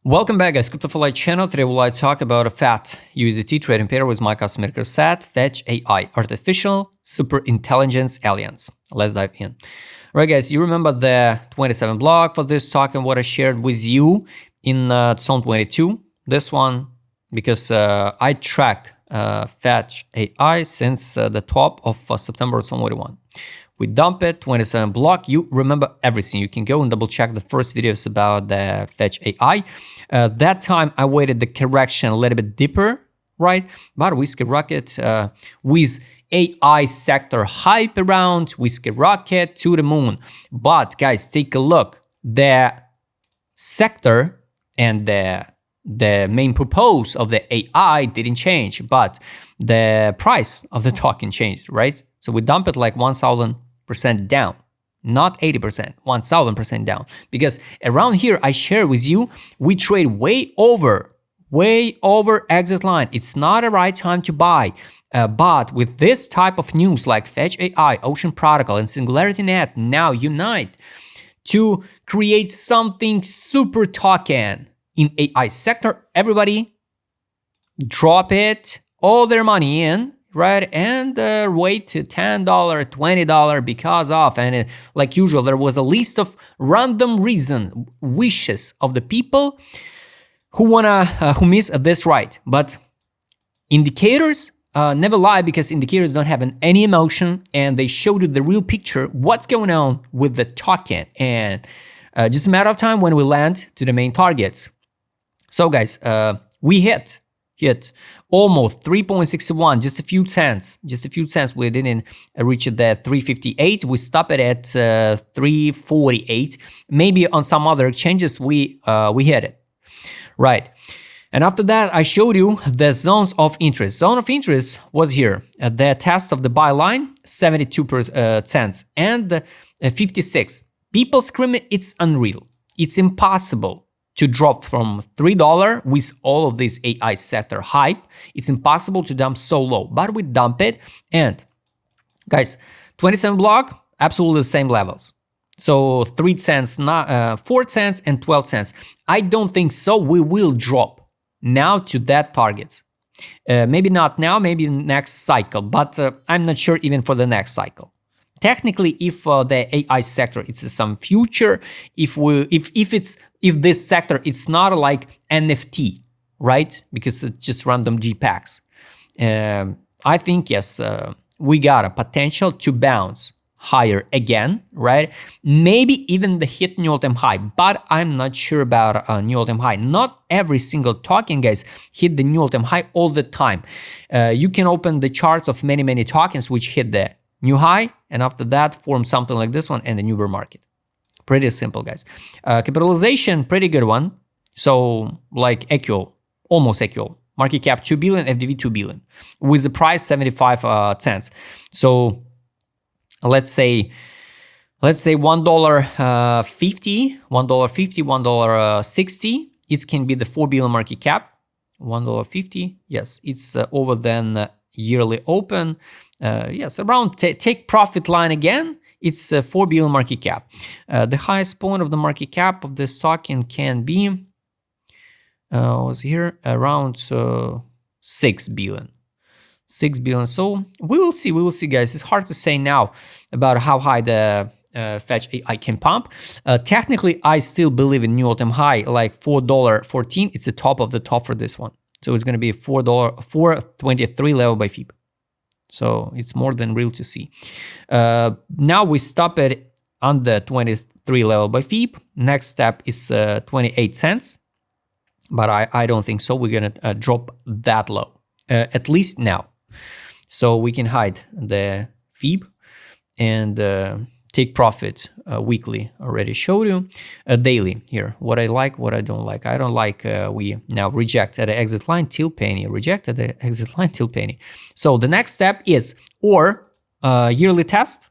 Welcome back, guys. Crypto for Light channel. Today we'll talk about a FET USDT trading pair with my custom maker set, FET AI, Artificial Super Intelligence Alliance. Let's dive in. All right, guys, you remember the 27 block for this token, what I shared with you in 2022? This one, because I track FET AI since the top of September 2021. We dump it, 27 block. You remember everything. You can go and double check the first videos about the FET AI. That time I waited the correction a little bit deeper, right? But we skyrocket with AI sector hype around, we skyrocket to the moon. But guys, take a look. The sector and the main purpose of the AI didn't change, but the price of the token changed, right? So we dump it like 1,000% down, not 80%, 1,000% down. Because around here, I share with you, we trade way over exit line. It's not a right time to buy. But with this type of news like FET AI, Ocean Protocol, and Singularity Net now unite to create something super token in AI sector, everybody drop it, all their money in, right? And wait to $10, $20 because of, and like usual, there was a list of random wishes of the people who miss this right. But indicators never lie, because indicators don't have any emotion, and they showed you the real picture, what's going on with the token, and just a matter of time when we land to the main targets. So guys, we hit almost 3.61, just a few cents. We didn't reach the 358. We stopped it at 348. Maybe on some other exchanges we hit it, right? And after that, I showed you the zones of interest. Zone of interest was here at the test of the buy line, 72 cents and 56. People screaming, it's unreal. It's impossible to drop from $3 with all of this AI sector hype. It's impossible to dump so low, but we dump it. And guys, 27 block, absolutely the same levels. So 3 cents, 4 cents and 12 cents. I don't think so. We will drop now to that targets. Maybe not now, maybe next cycle, but I'm not sure even for the next cycle. Technically, if the AI sector, it's some future, if this sector, it's not like NFT, right? Because it's just random GPACs. I think, yes, we got a potential to bounce higher again, right? Maybe even the hit new all-time high, but I'm not sure about a new all-time high. Not every single token, guys, hit the new all-time high all the time. You can open the charts of many tokens which hit the new high, and after that form something like this one and the new bear market. Pretty simple, guys. Capitalization, pretty good one. So like equal, almost equal. Market cap 2 billion, FDV 2 billion, with the price 75 cents. So let's say $1.50, $1.60. It can be the 4 billion market cap. $1.50. Yes, it's over than yearly open. Yes, around take profit line again. It's 4 billion market cap. The highest point of the market cap of this token can be was here around 6 billion. 6 billion. So we will see, guys. It's hard to say now about how high the FET AI can pump. Technically, I still believe in new all-time high, like $4.14. It's the top of the top for this one. So it's going to be $4.23 level by FEP. So it's more than real to see. Now we stop it on the 23 level by FEP. Next step is 28 cents. But I don't think so. We're going to drop that low, at least now. So we can hide the FEP and take profit weekly. Already showed you. Daily here. What I like, what I don't like. I don't like we now reject at the exit line till penny. Reject at the exit line till penny. So the next step is or yearly test.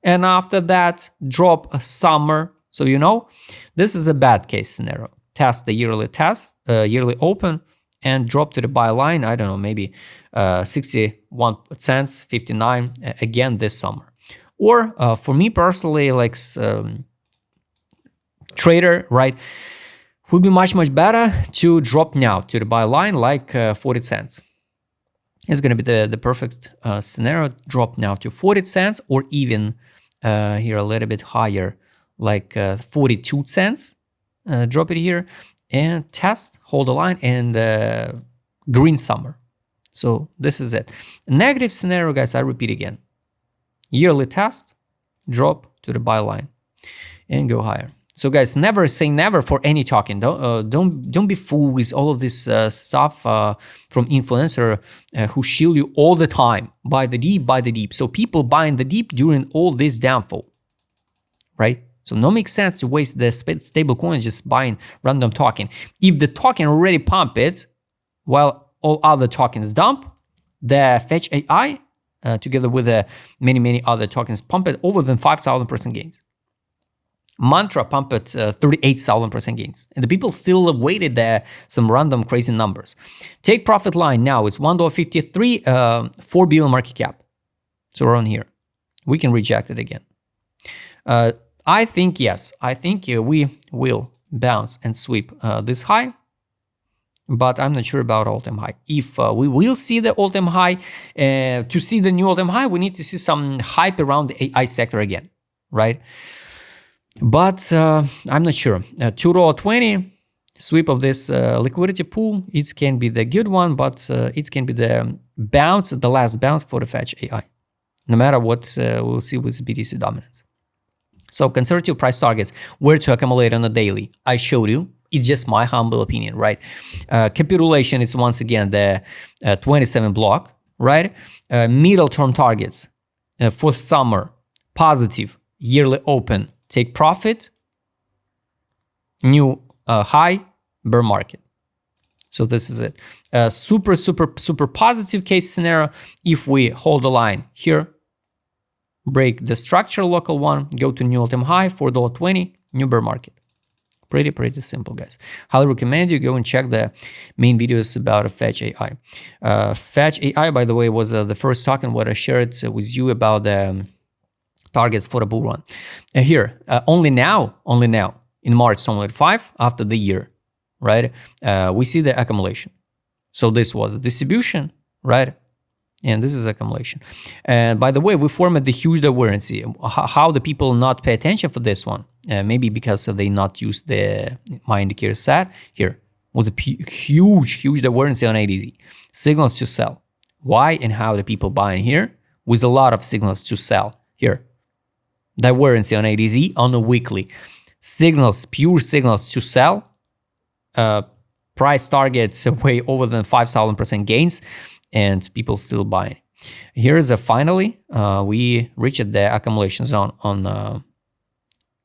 And after that, drop a summer. So you know, this is a bad case scenario. Test the yearly test, yearly open, and drop to the buy line. I don't know, maybe 61 cents, 59 again this summer. Or for me personally, like trader, right? Would be much better to drop now to the buy line like 40 cents. It's going to be the perfect scenario. Drop now to 40 cents or even here a little bit higher, like 42 cents. Drop it here and test, hold the line, and green summer. So this is it. Negative scenario, guys, I repeat again. Yearly test, drop to the buy line and go higher. So guys, never say never for any token. Don't be fooled with all of this stuff from influencer who shield you all the time. Buy the deep, buy the deep. So people buying the deep during all this downfall, right? So no makes sense to waste the stable coins just buying random token. If the token already pump it, while all other tokens dump, the Fetch AI together with many other tokens pump it over than 5,000% gains. Mantra pumped 38,000% gains. And the people still waited there some random crazy numbers. Take profit line now. It's $1.53, 4 billion market cap. So around here. We can reject it again. I think, yes. I think we will bounce and sweep this high. But I'm not sure about all-time high. If we will see the all-time high, to see the new all-time high, we need to see some hype around the AI sector again, right? But I'm not sure. $2.20 sweep of this liquidity pool, it can be the good one, but it can be the bounce, the last bounce for the Fetch AI. No matter what we'll see with BTC dominance. So conservative price targets, where to accumulate on a daily. I showed you. It's just my humble opinion, right? Capitulation, it's once again the 27 block, right? Middle term targets for summer, positive, yearly open, take profit, new high, bear market. So this is it. Super positive case scenario. If we hold the line here, break the structure local one, go to new all-time high, $4.20, new bear market. Pretty simple, guys. Highly recommend you go and check the main videos about Fetch AI. Fetch AI, by the way, was the first token what I shared with you about the targets for the bull run. Here, only now, in March 2025, after the year, right, we see the accumulation. So this was a distribution, right? And this is accumulation. And by the way, we formed the huge divergence. How the people not pay attention for this one? Maybe because they not use my indicator set. Here was a huge divergence on ADZ. Signals to sell. Why and how the people buying here? With a lot of signals to sell. Here, divergence on ADZ on a weekly. Signals, pure signals to sell. Price targets way over than 5,000% gains. And people still buying. Here's finally, we reached the accumulation zone on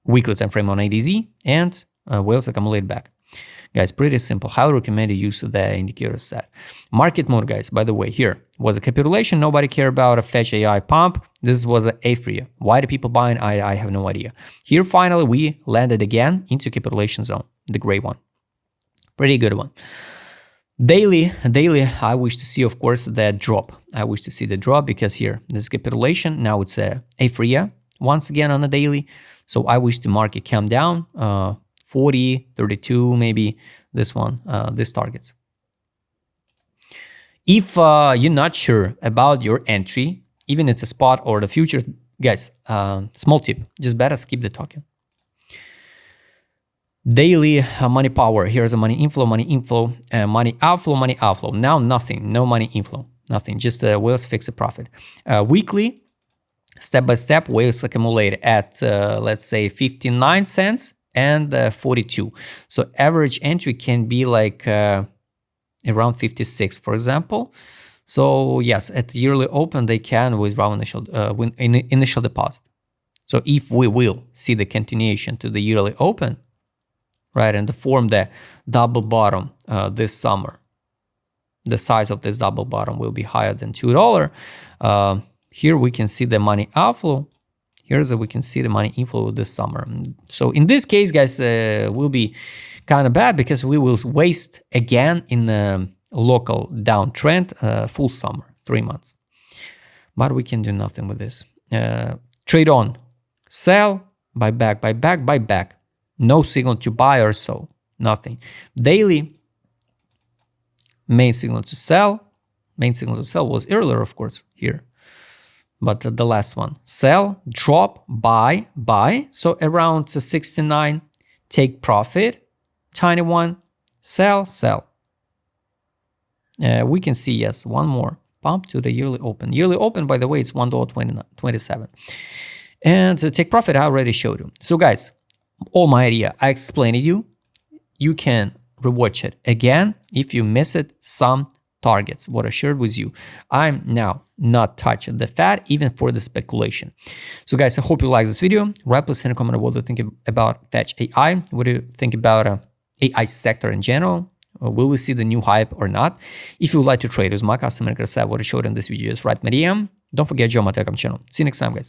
weekly time frame on ADZ, and whales accumulate back. Guys, pretty simple. Highly recommend you use the indicator set. Market mode, guys, by the way, here was a capitulation. Nobody care about a Fetch AI pump. This was an A-free. Why do people buying? I have no idea. Here, finally, we landed again into capitulation zone, the gray one. Pretty good one. Daily, I wish to see, of course, the drop. I wish to see the drop because here, this capitulation, now it's a free once again on the daily. So I wish the market come down, 40, 32, maybe this one, this targets. If you're not sure about your entry, even it's a spot or the future, guys, small tip, just better skip the token. Daily money power. Here's a money inflow, money outflow. Now nothing, no money inflow, nothing. Just whales fix a profit. Weekly, step by step, whales accumulate at let's say 59 cents and 42. So average entry can be like around 56, for example. So yes, at yearly open they can withdraw initial deposit. So if we will see the continuation to the yearly open, right, and to form the double bottom this summer, the size of this double bottom will be higher than $2. Here we can see the money outflow. Here's we can see the money inflow this summer. So in this case, guys, will be kind of bad because we will waste again in the local downtrend full summer, 3 months. But we can do nothing with this. Trade on, sell, buy back. No signal to buy or sell. nothing. Daily, main signal to sell. Main signal to sell was earlier, of course, here. But the last one, sell, drop, buy, buy. So around 69, take profit, tiny one, sell, sell. We can see, yes, one more pump to the yearly open. Yearly open, by the way, it's $1.27. And to take profit, I already showed you. So guys, all my idea, I explained it to you. You can rewatch it again if you miss it, some targets, what I shared with you. I'm now not touching the FET even for the speculation. So guys, I hope you like this video. Right, please send a comment what do you think about FET AI. What do you think about AI sector in general? Will we see the new hype or not? If you would like to trade with my customer, what I showed in this video is right, my DM. Don't forget, join my Telegram channel. See you next time, guys.